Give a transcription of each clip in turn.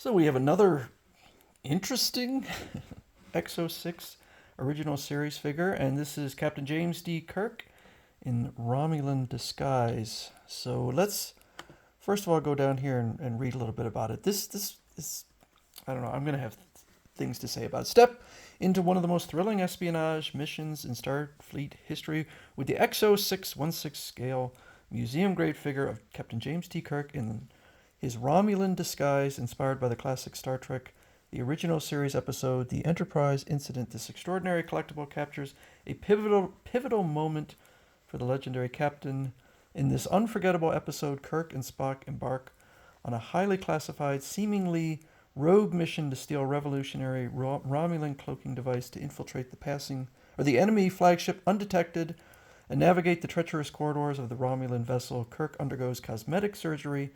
So we have another interesting EXO-6 original series figure, and this is Captain James D. Kirk in Romulan disguise. So let's first of all go down here and read a little bit about it. This is, I don't know, I'm going to have things to say about it. Step into one of the most thrilling espionage missions in Starfleet history with the EXO-6 1/6 scale museum-grade figure of Captain James T. Kirk in his Romulan disguise, inspired by the classic Star Trek, the original series episode, The Enterprise Incident. This extraordinary collectible captures a pivotal moment for the legendary captain. In this unforgettable episode, Kirk and Spock embark on a highly classified, seemingly rogue mission to steal a revolutionary Romulan cloaking device to infiltrate the enemy flagship undetected and navigate the treacherous corridors of the Romulan vessel. Kirk undergoes cosmetic surgery.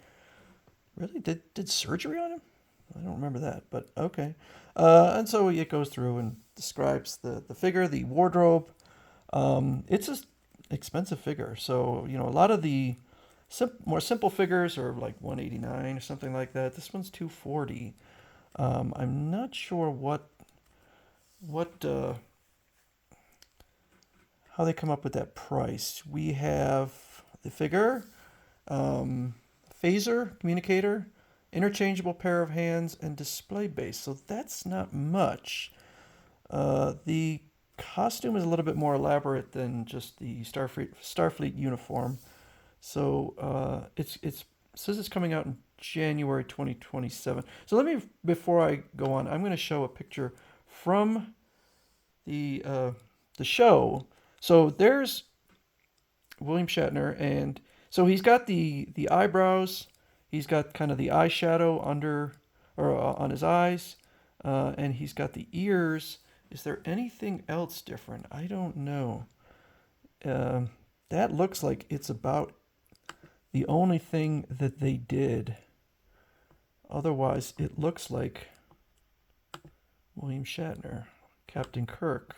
Really? Did surgery on him? I don't remember that, but okay. And so it goes through and describes the figure, the wardrobe. It's an expensive figure. So, a lot of the more simple figures are like 189 or something like that. This one's 240. I'm not sure how they come up with that price. We have the figure, phaser, communicator, interchangeable pair of hands, and display base. So that's not much. The costume is a little bit more elaborate than just the Starfleet uniform. So it says it's coming out in January 2027. So before I go on, I'm going to show a picture from the show. So there's William Shatner, and so he's got the eyebrows. He's got kind of the eyeshadow on his eyes, and he's got the ears. Is there anything else different? I don't know. That looks like it's about the only thing that they did. Otherwise, it looks like William Shatner, Captain Kirk.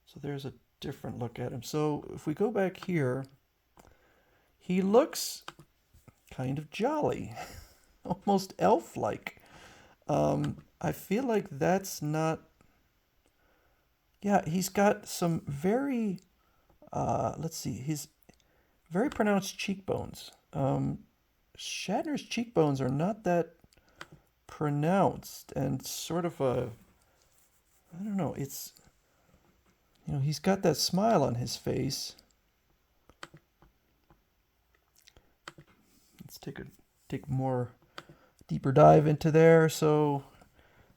So there's a different look at him. So if we go back here, he looks kind of jolly, almost elf-like. I feel like that's not... Yeah, he's got some very, let's see, his very pronounced cheekbones. Shatner's cheekbones are not that pronounced, and sort of I don't know, it's, he's got that smile on his face. Let's take more deeper dive into there. So,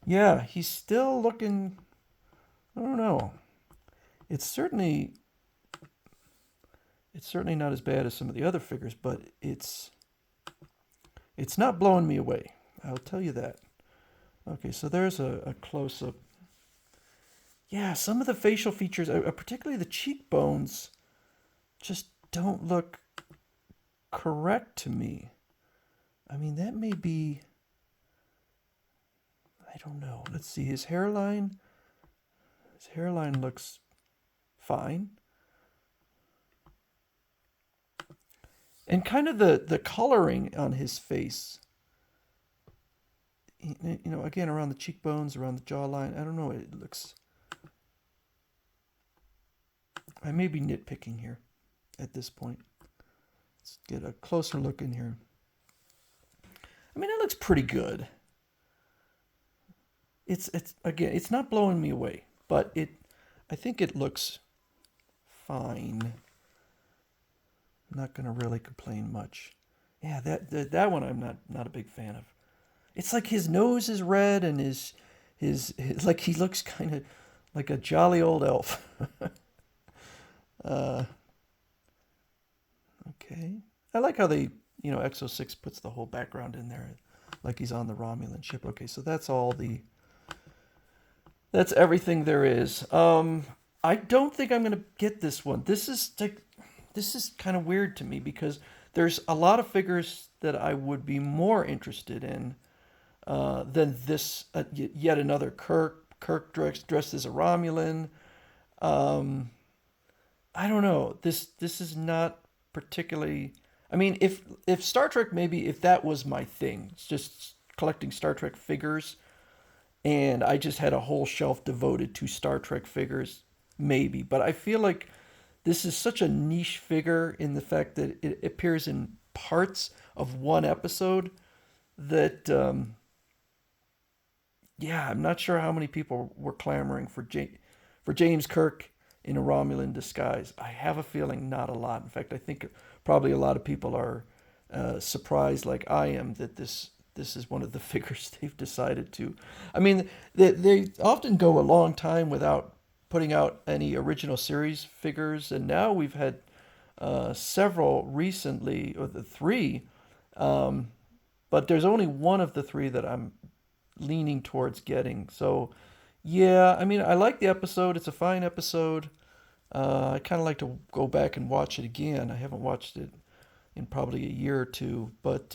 yeah, he's still looking, I don't know. It's certainly not as bad as some of the other figures, but it's not blowing me away. I'll tell you that. Okay, so there's a close-up. Yeah, some of the facial features, particularly the cheekbones, just don't look correct to me. I mean, that may be... I don't know. Let's see, his hairline. His hairline looks fine. And kind of the coloring on his face. Again, around the cheekbones, around the jawline. I don't know. It looks... I may be nitpicking here at this point. Let's get a closer look in here. I mean, it looks pretty good. It's again, it's not blowing me away, but I think it looks fine. I'm not gonna really complain much. Yeah, that one I'm not a big fan of. It's like his nose is red, and his like he looks kind of like a jolly old elf. Okay. I like how they, EXO-6 puts the whole background in there, like he's on the Romulan ship. Okay, so that's everything there is. I don't think I'm gonna get this one. This is kind of weird to me because there's a lot of figures that I would be more interested in than this. Yet another Kirk dressed as a Romulan. I don't know. This is not particularly I mean, if Star Trek, maybe if that was my thing, it's just collecting Star Trek figures, and I just had a whole shelf devoted to Star Trek figures, maybe. But I feel like this is such a niche figure in the fact that it appears in parts of one episode that, yeah, I'm not sure how many people were clamoring for for James Kirk in a Romulan disguise. I have a feeling not a lot. In fact, I think probably a lot of people are surprised, like I am, that this is one of the figures they've decided to. I mean, they often go a long time without putting out any original series figures, and now we've had several recently, or the three, but there's only one of the three that I'm leaning towards getting. So, yeah, I mean, I like the episode. It's a fine episode. I kind of like to go back and watch it again. I haven't watched it in probably a year or two, but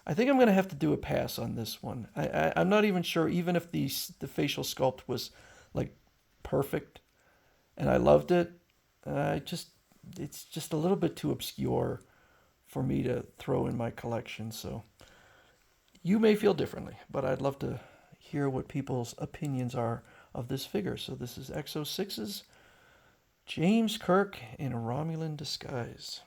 I think I'm going to have to do a pass on this one. I'm not even sure, even if the facial sculpt was like perfect and I loved it. I just it's just a little bit too obscure for me to throw in my collection. So you may feel differently, but I'd love to hear what people's opinions are of this figure. So this is EXO-6's James Kirk in a Romulan disguise.